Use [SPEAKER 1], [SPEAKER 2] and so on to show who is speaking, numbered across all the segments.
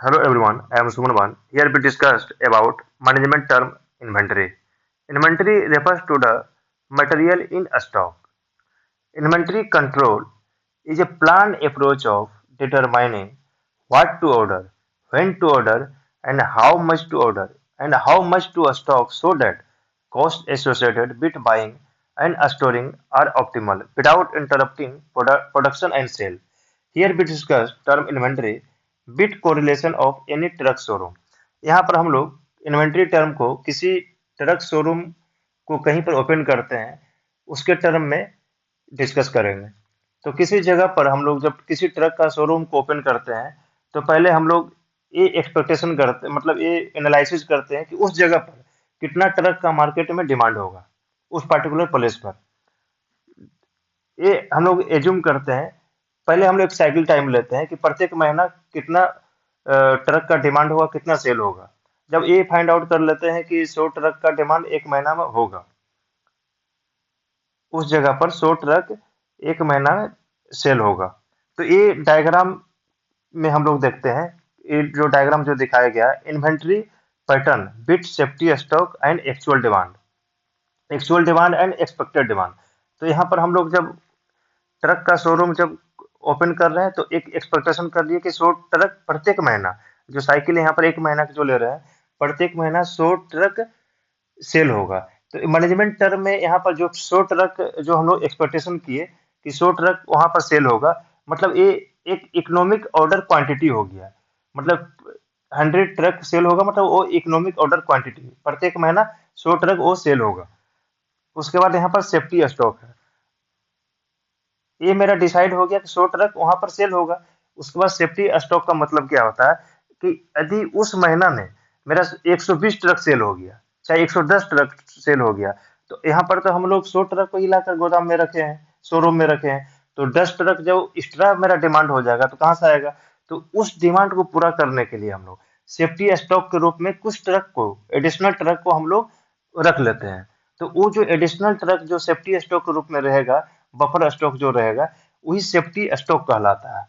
[SPEAKER 1] Hello everyone, I am Suman. Here we discussed about management term inventory. Inventory refers to the material in stock. Inventory control is a planned approach of determining what to order, when to order, and how much to stock so that costs associated with buying and storing are optimal without interrupting production and sale. Here we discuss term inventory with correlation of any truck showroom. यहाँ पर हम लोग inventory term को किसी truck showroom को कहीं पर open करते हैं उसके टर्म में डिस्कस करेंगे। तो किसी जगह पर हम लोग जब किसी ट्रक का शोरूम को ओपन करते हैं तो पहले हम लोग ये एक्सपेक्टेशन करते मतलब ये एनालिसिस करते हैं कि उस जगह पर कितना ट्रक का मार्केट में डिमांड होगा उस पर्टिकुलर प्लेस पर। ये हम लोग एज्यूम करते हैं, पहले हम लोग एक साइकिल टाइम लेते हैं कि प्रत्येक महीना कितना ट्रक का डिमांड होगा, कितना सेल होगा। जब ये फाइंड आउट कर लेते हैं कि 100 ट्रक का डिमांड एक महीना में होगा, उस जगह पर 100 ट्रक एक महीना में सेल होगा। तो ये डायग्राम में हम लोग देखते हैं, ये जो डायग्राम जो दिखाया गया है, inventory pattern bit safety stock and actual demand and expected demand. तो यहाँ पर हम लोग जब ट्रक का शोरूम जब ओपन कर रहे हैं तो एक एक्सपेक्टेशन कर लिए कि 100 ट्रक प्रत्येक महीना, जो साइकिल यहाँ पर एक महीना की जो ले रहे हैं, प्रत्येक महीना 100 ट्रक सेल होगा। तो मैनेजमेंट टर्म में यहाँ पर जो 100 ट्रक जो हम लोग एक्सपेक्टेशन किए कि 100 ट्रक वहां पर सेल होगा, मतलब ये एक इकोनॉमिक ऑर्डर क्वांटिटी हो गया। मतलब 100 ट्रक सेल होगा, मतलब वो इकोनॉमिक ऑर्डर क्वांटिटी प्रत्येक महीना 100 ट्रक वो सेल होगा। उसके बाद यहाँ पर सेफ्टी स्टॉक है, ये मेरा डिसाइड हो गया कि 100 ट्रक वहां पर सेल होगा। उसके बाद सेफ्टी स्टॉक का मतलब क्या होता है कि यदि उस महीना में मेरा 120 ट्रक सेल हो गया, चाहे 110 ट्रक सेल हो गया, तो यहाँ पर तो हम लोग 100 ट्रक को हिलाकर गोदाम में रखे हैं, शोरूम में रखे हैं। तो 10 ट्रक जब एक्स्ट्रा मेरा डिमांड हो जाएगा तो कहाँ से आएगा? तो उस डिमांड को पूरा करने के लिए हम लोग सेफ्टी स्टॉक के रूप में कुछ ट्रक को, एडिशनल ट्रक को हम लोग रख लेते हैं। तो वो जो एडिशनल ट्रक जो सेफ्टी स्टॉक के रूप में रहेगा, बफर स्टॉक जो रहेगा, वही सेफ्टी स्टॉक कहलाता है।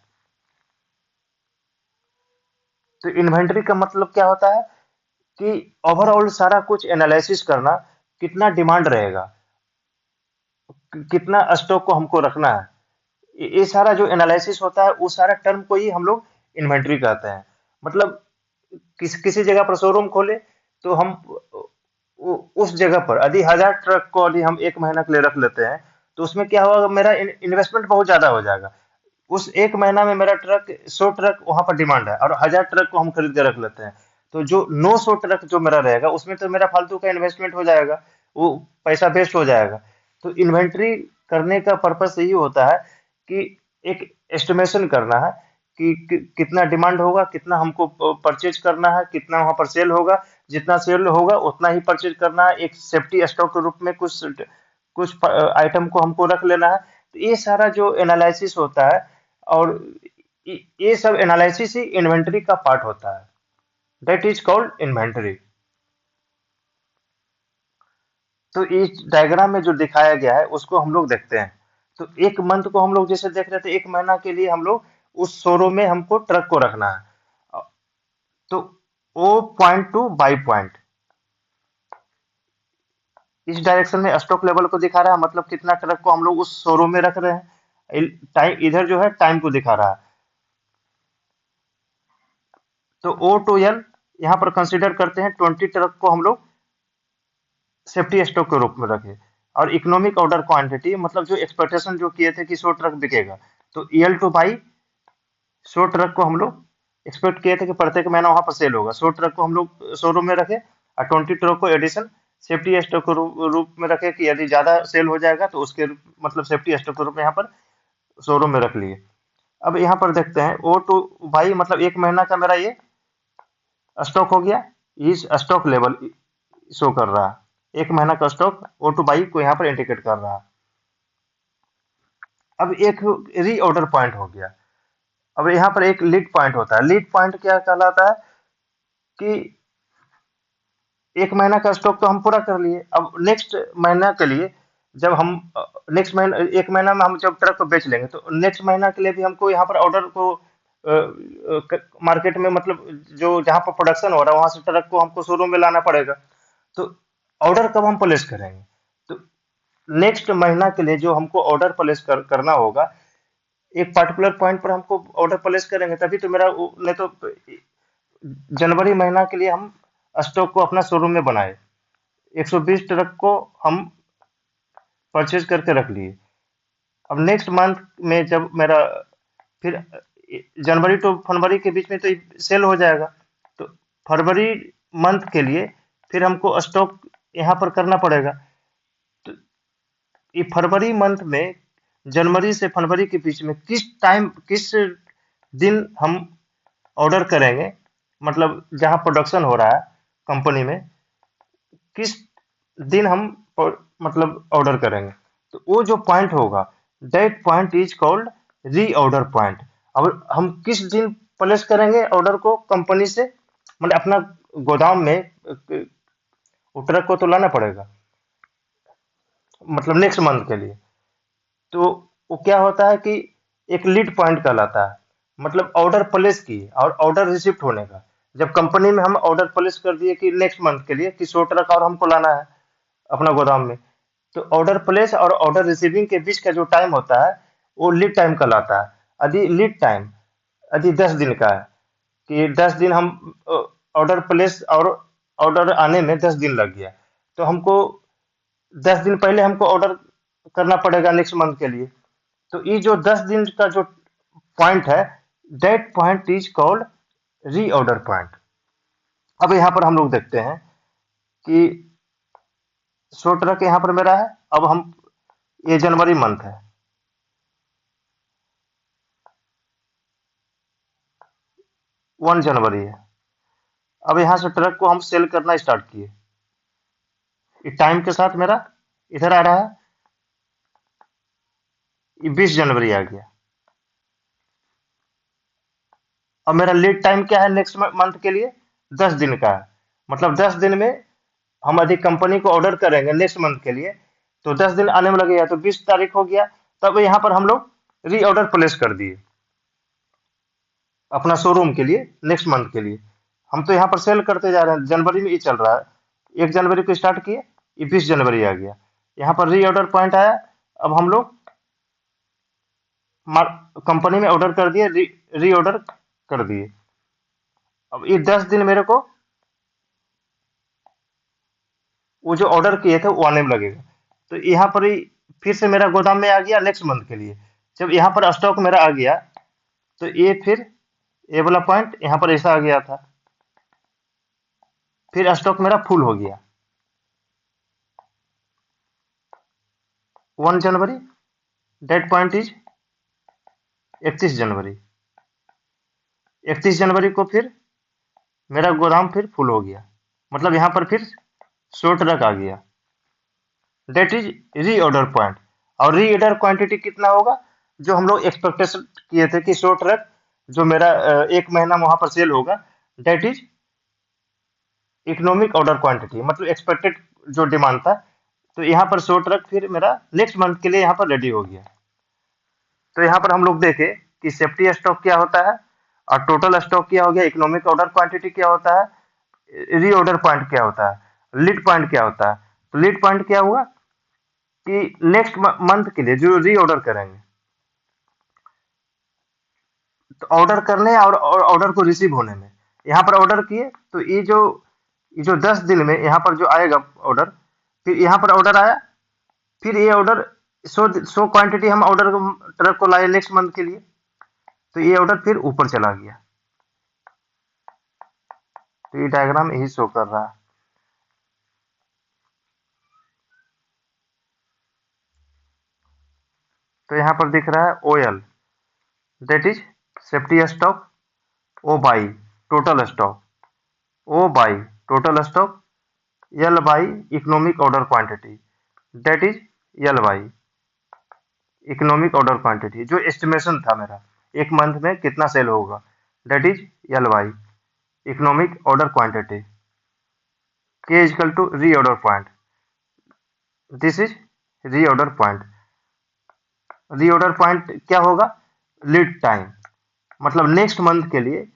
[SPEAKER 1] तो इन्वेंटरी का मतलब क्या होता है कि ओवरऑल सारा कुछ एनालिसिस करना, कितना डिमांड रहेगा, कितना स्टॉक को हमको रखना है। ये सारा जो एनालिसिस होता है, उस सारा टर्म को ही हम लोग इन्वेंटरी कहते हैं। मतलब किसी जगह पर शोरूम खोले तो हम उस जगह पर यदि 1000 ट्रक को यदि हम एक महीना के लिए रख लेते हैं, तो उसमें क्या होगा, मेरा इन्वेस्टमेंट बहुत ज्यादा हो जाएगा। उस एक महीना में मेरा ट्रक 100 ट्रक वहां पर डिमांड है और 1000 ट्रक को हम खरीद के रख लेते हैं, तो जो 900 ट्रक जो मेरा रहेगा उसमें तो मेरा फालतू का इन्वेस्टमेंट हो जाएगा, वो पैसा वेस्ट हो जाएगा। तो इन्वेंट्री करने का पर्पस यही होता है कि एक एस्टिमेशन करना है कि कितना डिमांड होगा, कितना हमको परचेज करना है, कितना वहां पर सेल होगा, जितना सेल होगा उतना ही परचेज करना है। एक सेफ्टी स्टॉक के रूप में कुछ कुछ आइटम को हमको रख लेना है। तो ये सारा जो एनालिसिस होता है, और ये सब एनालिसिस ही इन्वेंटरी का पार्ट होता है। That is called inventory. तो इस डायग्राम में जो दिखाया गया है उसको हम लोग देखते हैं। तो एक मंथ को हम लोग जैसे देख रहे थे, एक महीना के लिए हम लोग उस शोरूम में हमको ट्रक को रखना है। तो O point two by point इस डायरेक्शन में स्टॉक लेवल को दिखा रहा है, मतलब कितना ट्रक को हम लोग उस शोरूम में रख रहे हैं। टाइम इधर जो है टाइम को दिखा रहा है। तो ओ टू एल यहाँ पर कंसीडर करते हैं 20 ट्रक को हम लोग सेफ्टी स्टॉक के रूप में रखे। और इकोनॉमिक ऑर्डर क्वांटिटी मतलब जो एक्सपेक्टेशन जो किए थे कि 100 ट्रक बिकेगा, तो ईएल टू बाई 100 ट्रक को हम लोग एक्सपेक्ट किए थे कि प्रत्येक महीना वहां पर सेल होगा। 100 ट्रक को हम लोग शोरूम में रखे और 20 ट्रक को एडिशन सेफ्टी स्टॉक के रूप में रखे कि यदि ज्यादा सेल हो जाएगा तो उसके मतलब सेफ्टी स्टॉक के रूप में यहाँ पर शोरूम में रख लिए। अब यहाँ पर देखते हैं ओ टू बाई मतलब एक महीना का मेरा ये स्टॉक हो गया। इस स्टॉक लेवल शो कर रहा है, एक महीना का स्टॉक ओ टू बाई को यहाँ पर इंडिकेट कर रहा है। अब एक री ऑर्डर पॉइंट हो गया। अब यहाँ पर एक लीड पॉइंट होता है। लीड पॉइंट क्या कहलाता है कि एक महीना का स्टॉक तो हम पूरा कर लिए, अब नेक्स्ट महीना के लिए जब हम नेक्स्ट महीना एक महीना में हम जब ट्रक को बेच लेंगे तो नेक्स्ट महीना के लिए भी हमको यहाँ पर ऑर्डर को मार्केट में, मतलब जो जहाँ पर प्रोडक्शन हो रहा है वहां से ट्रक को हमको शोरूम में लाना पड़ेगा। तो ऑर्डर कब हम प्लेस करेंगे? तो नेक्स्ट महीना के लिए जो हमको ऑर्डर प्लेस करना होगा, एक पर्टिकुलर पॉइंट पर हमको ऑर्डर प्लेस करेंगे, तभी तो मेरा नहीं तो जनवरी महीना के लिए हम स्टॉक को अपना शोरूम में बनाए, 120 ट्रक को हम परचेज करके रख लिए। अब नेक्स्ट मंथ में जब मेरा फिर जनवरी टू फरवरी के बीच में तो सेल हो जाएगा, तो फरवरी मंथ के लिए फिर हमको स्टॉक यहाँ पर करना पड़ेगा। तो ये फरवरी मंथ में जनवरी से फरवरी के बीच में किस दिन हम ऑर्डर करेंगे, मतलब जहाँ प्रोडक्शन हो रहा है कंपनी में, किस दिन हम मतलब ऑर्डर करेंगे, तो वो जो पॉइंट होगा, दैट पॉइंट इज कॉल्ड री ऑर्डर पॉइंट। अब हम किस दिन प्लेस करेंगे ऑर्डर को कंपनी से, मतलब अपना गोदाम में वो ट्रक को तो लाना पड़ेगा, मतलब नेक्स्ट मंथ के लिए। तो वो क्या होता है कि एक लीड पॉइंट कहलाता है, मतलब ऑर्डर प्लेस की और ऑर्डर रिसिप्ट होने का। जब कंपनी में हम ऑर्डर प्लेस कर दिए कि नेक्स्ट मंथ के लिए कि 100 ट्रक और हमको लाना है अपना गोदाम में, तो ऑर्डर प्लेस और ऑर्डर रिसीविंग के बीच का जो टाइम होता है वो लीड टाइम कहलाता है। यदि लीड टाइम यदि 10 दिन का है, कि 10 दिन हम ऑर्डर प्लेस और ऑर्डर आने में 10 दिन लग गया, तो हमको 10 दिन पहले हमको ऑर्डर करना पड़ेगा नेक्स्ट मंथ के लिए। तो ये जो 10 दिन का जो पॉइंट है, दैट पॉइंट इज कॉल्ड री ऑर्डर पॉइंट। अब यहाँ पर हम लोग देखते हैं कि 100 ट्रक यहाँ पर मेरा है। अब हम, ये जनवरी मंथ है, 1 जनवरी है। अब यहाँ से ट्रक को हम सेल करना स्टार्ट किए, ये टाइम के साथ मेरा इधर आ रहा है, ये 20 जनवरी आ गया। अब मेरा लीड टाइम क्या है नेक्स्ट मंथ के लिए? 10 दिन का है। मतलब 10 दिन में हम यदि कंपनी को ऑर्डर करेंगे नेक्स्ट मंथ के लिए, तो 10 दिन आने में लगेगा, तो 20 तारीख हो गया। तब यहाँ पर हम लोग री ऑर्डर प्लेस कर दिए अपना शोरूम के लिए नेक्स्ट मंथ के लिए। हम तो यहाँ पर सेल करते जा रहे हैं, जनवरी में ये चल रहा है, 1 जनवरी को स्टार्ट किए, ये 20 जनवरी आ गया, यहाँ पर री ऑर्डर पॉइंट आया। अब हम लोग कंपनी में ऑर्डर कर दिए, री ऑर्डर कर दिए। अब ये 10 दिन मेरे को वो जो ऑर्डर किए थे वो आने में लगेगा। तो यहाँ पर ही फिर से मेरा गोदाम में आ गया नेक्स्ट मंथ के लिए। जब यहाँ पर स्टॉक मेरा आ गया, तो ये फिर ये वाला पॉइंट यहाँ पर ऐसा आ गया था, फिर स्टॉक मेरा फुल हो गया। 1 जनवरी, डेट पॉइंट इज 31 जनवरी। 31 जनवरी को फिर मेरा गोदाम फिर फुल हो गया, मतलब यहाँ पर फिर 100 ट्रक आ गया, that is reorder point. और री ऑर्डर क्वांटिटी कितना होगा? जो हम लोग एक्सपेक्टेशन किए थे कि 100 ट्रक जो मेरा एक महीना में वहां पर सेल होगा, that is economic order quantity, मतलब एक्सपेक्टेड जो डिमांड था। तो यहाँ पर 100 ट्रक फिर मेरा नेक्स्ट मंथ के लिए यहाँ पर रेडी हो गया। तो यहाँ पर हम लोग देखें कि सेफ्टी स्टॉक क्या होता है और टोटल स्टॉक क्या हो गया, इकोनॉमिक ऑर्डर क्वांटिटी क्या होता है, री ऑर्डर पॉइंट क्या होता है, लीड पॉइंट क्या होता है। तो लीड पॉइंट क्या हुआ कि नेक्स्ट मंथ के लिए जो री ऑर्डर करेंगे, तो ऑर्डर करने और ऑर्डर को रिसीव होने में, यहाँ पर ऑर्डर किए तो ये जो 10 दिन में यहाँ पर जो आएगा ऑर्डर, फिर यहाँ पर ऑर्डर आया, फिर ये ऑर्डर 100 क्वांटिटी हम ऑर्डर ट्रक को लाए नेक्स्ट मंथ के लिए, तो ये ऑर्डर फिर ऊपर चला गया। तो ये डायग्राम यही शो कर रहा है। तो यहाँ पर दिख रहा है OL, that is safety stock, O by total stock, O by total stock, L by economic order quantity, that is L by economic order quantity, जो एस्टिमेशन था मेरा एक मंथ में कितना सेल होगा, that is L by economic order quantity. K is equal to reorder point, this is reorder point. Reorder point क्या होगा? Lead time. मतलब नेक्स्ट मंथ के लिए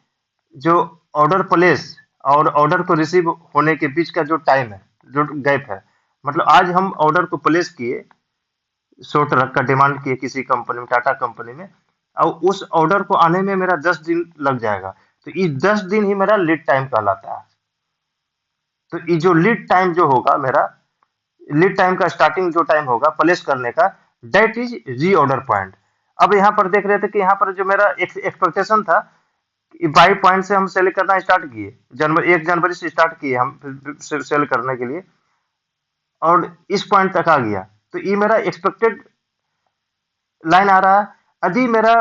[SPEAKER 1] जो ऑर्डर प्लेस और ऑर्डर को रिसीव होने के बीच का जो टाइम है, जो गैप है, मतलब आज हम ऑर्डर को प्लेस किए, 100 ट्रक का डिमांड किए किसी कंपनी में, टाटा कंपनी में, और उस ऑर्डर को आने में मेरा 10 दिन लग जाएगा। तो ये 10 दिन ही मेरा लीड टाइम कहलाता है। तो ये जो लीड टाइम जो होगा मेरा, लीड टाइम का स्टार्टिंग जो टाइम होगा प्लेस करने का, that is reorder point. अब यहाँ पर देख रहे थे कि यहाँ पर जो मेरा एक्सपेक्टेशन था, 22 पॉइंट से हम सेल करना स्टार्ट किए, जनवरी 1 जनवरी से स्टार्ट किए हम सेल करने के लिए, और इस पॉइंट तक आ गया। तो ये मेरा एक्सपेक्टेड लाइन आ रहा है। यदि मेरा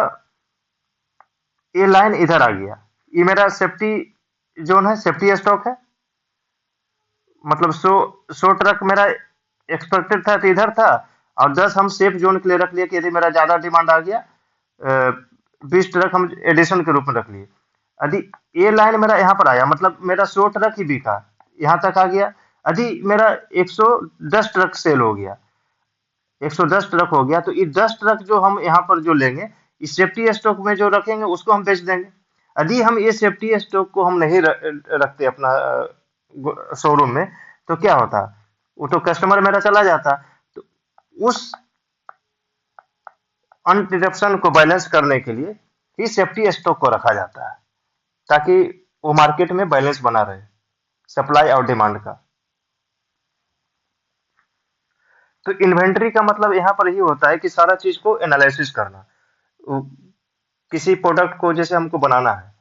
[SPEAKER 1] ये लाइन इधर आ गया, ये मेरा सेफ्टी जोन है, सेफ्टी स्टॉक है, मतलब 100 ट्रक मेरा एक्सपेक्टेड था तो इधर था, और 10 हम सेफ जोन के लिए रख लिए कि यदि मेरा ज्यादा डिमांड आ गया, 20 ट्रक हम एडिशन के रूप में रख लिए। यदि ये लाइन मेरा यहाँ पर आया, मतलब मेरा 100 ट्रक ही बिका, यहाँ तक आ गया। यदि मेरा 110 ट्रक सेल हो गया, 110 ट्रक हो गया, तो ये 10 ट्रक जो हम यहाँ पर जो लेंगे, इस सेफ्टी स्टॉक में जो रखेंगे उसको हम बेच देंगे। यदि हम ये सेफ्टी स्टॉक को हम नहीं रखते अपना शोरूम में, तो क्या होता, वो तो कस्टमर मेरा चला जाता। तो उस अनडिरप्शन को बैलेंस करने के लिए ही सेफ्टी स्टॉक को रखा जाता है, ताकि वो मार्केट में बैलेंस बना रहे, सप्लाई और डिमांड का। तो इन्वेंट्री का मतलब यहाँ पर ये होता है कि सारा चीज को एनालिसिस करना। वो किसी प्रोडक्ट को जैसे हमको बनाना है,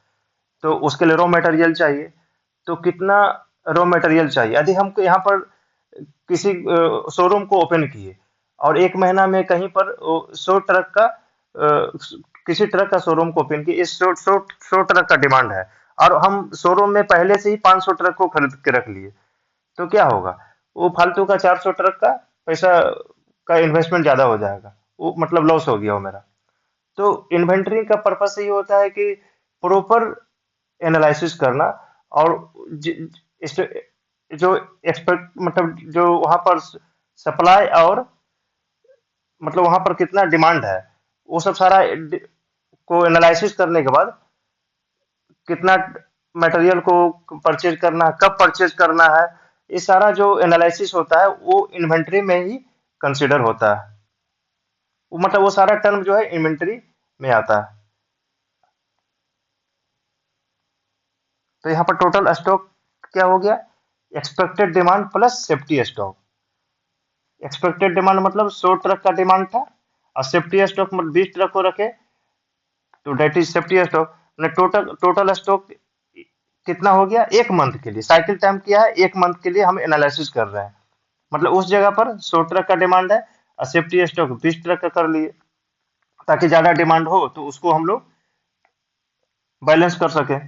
[SPEAKER 1] तो उसके लिए रॉ मटेरियल चाहिए, तो कितना रॉ मटेरियल चाहिए। यदि हमको यहाँ पर किसी शोरूम को ओपन किए, और 1 महीना में कहीं पर 100 ट्रक का किसी ट्रक का शोरूम को ओपन किए, इस 100 ट्रक का डिमांड है, और हम शोरूम में पहले से ही 500 ट्रक को खरीद के रख लिए, तो क्या होगा, वो फालतू का 400 ट्रक का पैसा का इन्वेस्टमेंट ज्यादा हो जाएगा, वो मतलब लॉस हो गया वो मेरा। तो इन्वेंटरी का पर्पस ये होता है कि प्रॉपर एनालिसिस करना, और जो एक्सपेक्ट मतलब जो वहां पर सप्लाई और मतलब वहां पर कितना डिमांड है, वो सब सारा को एनालिसिस करने के बाद कितना मटेरियल को परचेज करना है, कब परचेज करना है, ये सारा जो एनालिसिस होता है वो इन्वेंट्री में ही कंसिडर होता है। वो मतलब वो सारा टर्म जो है इन्वेंट्री में आता है। तो यहाँ पर टोटल स्टॉक क्या हो गया, expected demand plus safety stock. Expected demand मतलब 100 ट्रक का डिमांड था, और सेफ्टी स्टॉक मतलब 20 ट्रक को रखे, तो that is safety stock. Total total stock कितना हो गया, 1 मंथ के लिए, साइकिल टाइम किया है 1 मंथ के लिए हम एनालिसिस कर रहे हैं। मतलब उस जगह पर 100 ट्रक का डिमांड है, और सेफ्टी स्टॉक 20 ट्रक का कर लिए, ताकि ज्यादा डिमांड हो तो उसको हम लोग बैलेंस कर सके।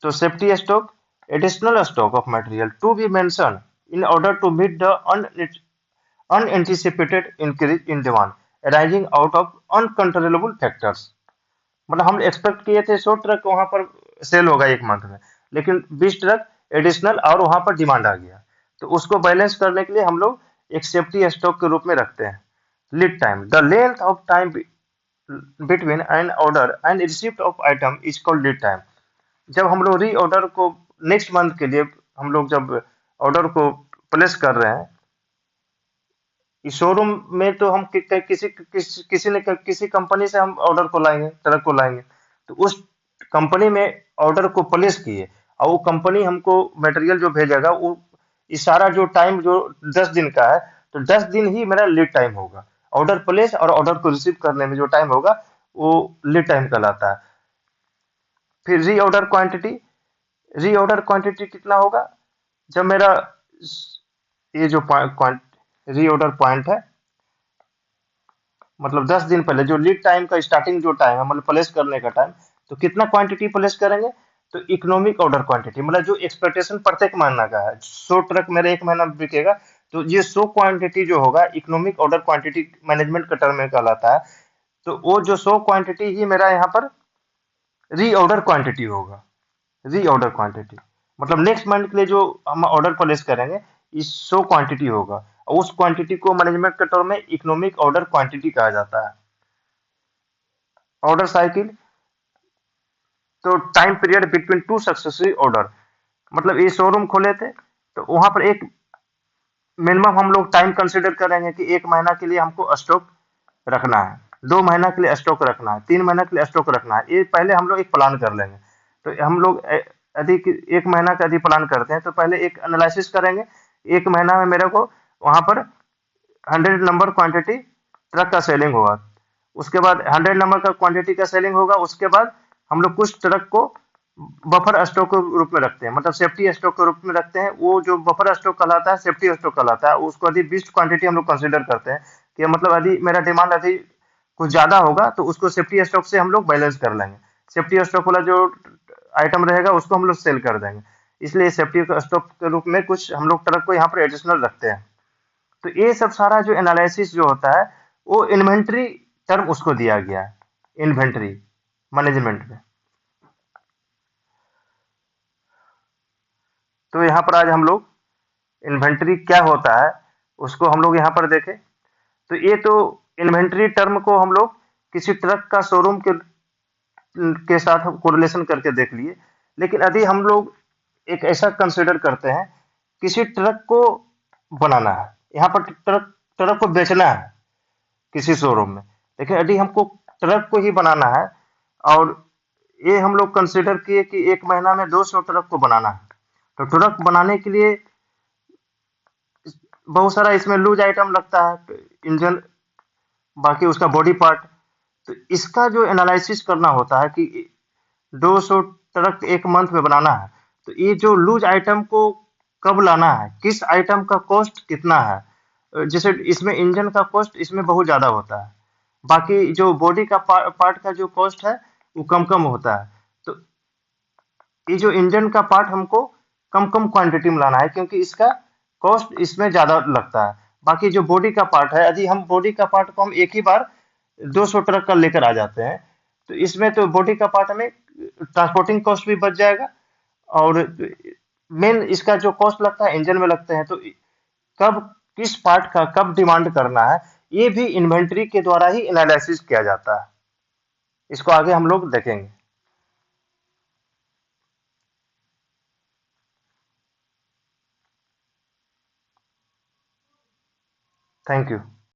[SPEAKER 1] तो safety stock, additional stock of material to be mention in order to meet the unanticipated increase in demand arising out of uncontrollable factors। मतलब हम एक्सपेक्ट किए थे 100 ट्रक वहां पर सेल होगा 1 मंथ में, लेकिन 20 ट्रक एडिशनल और वहां पर डिमांड आ गया, तो उसको बैलेंस करने के लिए हम लोग एक सेफ्टी स्टॉक के रूप में रखते हैं। Lead time, the length of time between an order and receipt of item is called lead time. जब हम लोग री ऑर्डर को नेक्स्ट मंथ के लिए हम लोग जब ऑर्डर को प्लेस कर रहे हैं, इस शोरूम में तो हम किसी कंपनी से हम ऑर्डर को लाएंगे, ट्रक को लाएंगे, तो उस कंपनी में ऑर्डर को प्लेस किए, और वो कंपनी हमको मटेरियल जो भेजेगा, वो इस सारा जो टाइम जो 10 दिन का है, तो 10 दिन ही मेरा लीड टाइम होगा। ऑर्डर प्लेस और ऑर्डर को रिसीव करने में जो टाइम होगा, वो लीड टाइम कहलाता है। फिर री ऑर्डर क्वांटिटी कितना होगा, जब मेरा ये जो री ऑर्डर पॉइंट है, मतलब 10 दिन पहले जो लीड टाइम का स्टार्टिंग जो टाइम है, मतलब प्लेस करने का टाइम, तो कितना क्वांटिटी प्लेस करेंगे, तो इकोनॉमिक ऑर्डर क्वांटिटी, मतलब जो एक्सपेक्टेशन प्रत्येक महीना का है, 100 ट्रक मेरे 1 महीना में बिकेगा, तो ये 100 क्वांटिटी जो होगा इकोनॉमिक ऑर्डर क्वांटिटी मैनेजमेंट का टर्म में कहलाता है। तो वो जो 100 क्वांटिटी ही मेरा यहाँ पर री ऑर्डर क्वांटिटी होगा। री ऑर्डर क्वांटिटी मतलब नेक्स्ट मंथ के लिए जो हम ऑर्डर प्लेस करेंगे, इस 100 क्वांटिटी होगा, और उस क्वांटिटी को मैनेजमेंट के टर्म में इकोनॉमिक ऑर्डर क्वांटिटी कहा जाता है। ऑर्डर साइकिल, तो time period between two successive order, मतलब ये शोरूम खोले थे तो वहां पर एक मिनिमम हम लोग टाइम कंसिडर करेंगे कि 1 महीना के लिए हमको स्टॉक रखना है, 2 महीना के लिए स्टॉक रखना है, 3 महीना के लिए स्टॉक रखना है। ये पहले हम लोग एक प्लान कर लेंगे। तो हम लोग यदि 1 महीना का यदि प्लान करते हैं तो पहले एक एनालिसिस करेंगे, 1 महीना में मेरे को वहां पर 100 नंबर क्वांटिटी ट्रक का सेलिंग होगा। उसके बाद 100 नंबर का क्वांटिटी का सेलिंग होगा। उसके बाद हम लोग कुछ ट्रक को बफर स्टॉक के रूप में रखते हैं, मतलब सेफ्टी स्टॉक के रूप में रखते हैं। वो जो बफर स्टॉक कहलाता है, सेफ्टी स्टॉक कहलाता है, उसको यदि बिस्ट क्वांटिटी हम लोग कंसिडर करते हैं कि मतलब यदि मेरा डिमांड यदि कुछ ज्यादा होगा तो उसको सेफ्टी स्टॉक से हम लोग बैलेंस कर लेंगे। सेफ्टी स्टॉक वाला जो आइटम रहेगा उसको हम लोग सेल कर देंगे। इसलिए सेफ्टी स्टॉक के रूप में कुछ हम लोग ट्रक को यहाँ पर एडिशनल रखते हैं। तो ये सब सारा जो एनालिसिस जो होता है वो इन्वेंट्री टर्म उसको दिया गया है, इन्वेंट्री मैनेजमेंट में। तो यहाँ पर आज हम लोग इन्वेंट्री क्या होता है उसको हम लोग यहाँ पर देखें। तो ये तो इन्वेंट्री टर्म को हम लोग किसी ट्रक का शोरूम के साथ कोरिलेशन करके देख लिए। लेकिन यदि हम लोग एक ऐसा कंसिडर करते हैं, किसी ट्रक को बनाना है, यहाँ पर ट्रक ट्रक को बेचना है किसी शोरूम में। देखिए यदि हमको ट्रक को ही बनाना है और ये हम लोग कंसिडर किए कि 1 महीना में 200 ट्रक को बनाना है, तो ट्रक बनाने के लिए बहुत सारा इसमें लूज आइटम लगता है, इंजन, बाकी उसका बॉडी पार्ट। तो इसका जो एनालिसिस करना होता है कि 200 ट्रक एक मंथ में बनाना है, तो ये जो लूज आइटम को कब लाना है, किस आइटम का कॉस्ट कितना है। जैसे इसमें इंजन का कॉस्ट इसमें बहुत ज्यादा होता है, बाकी जो बॉडी का पार्ट का जो कॉस्ट है वो कम कम होता है। तो ये जो इंजन का पार्ट हमको कम कम क्वांटिटी में लाना है क्योंकि इसका कॉस्ट इसमें ज्यादा लगता है। बाकी जो बॉडी का पार्ट है, यदि हम बॉडी का पार्ट को हम एक ही बार 200 ट्रक का लेकर आ जाते हैं, तो इसमें तो बॉडी का पार्ट हमें ट्रांसपोर्टिंग कॉस्ट भी बच जाएगा और मेन इसका जो कॉस्ट लगता है इंजन में लगते हैं। तो कब किस पार्ट का कब डिमांड करना है, ये भी इन्वेंट्री के द्वारा ही एनालिसिस किया जाता है। इसको आगे हम लोग देखेंगे। Thank you.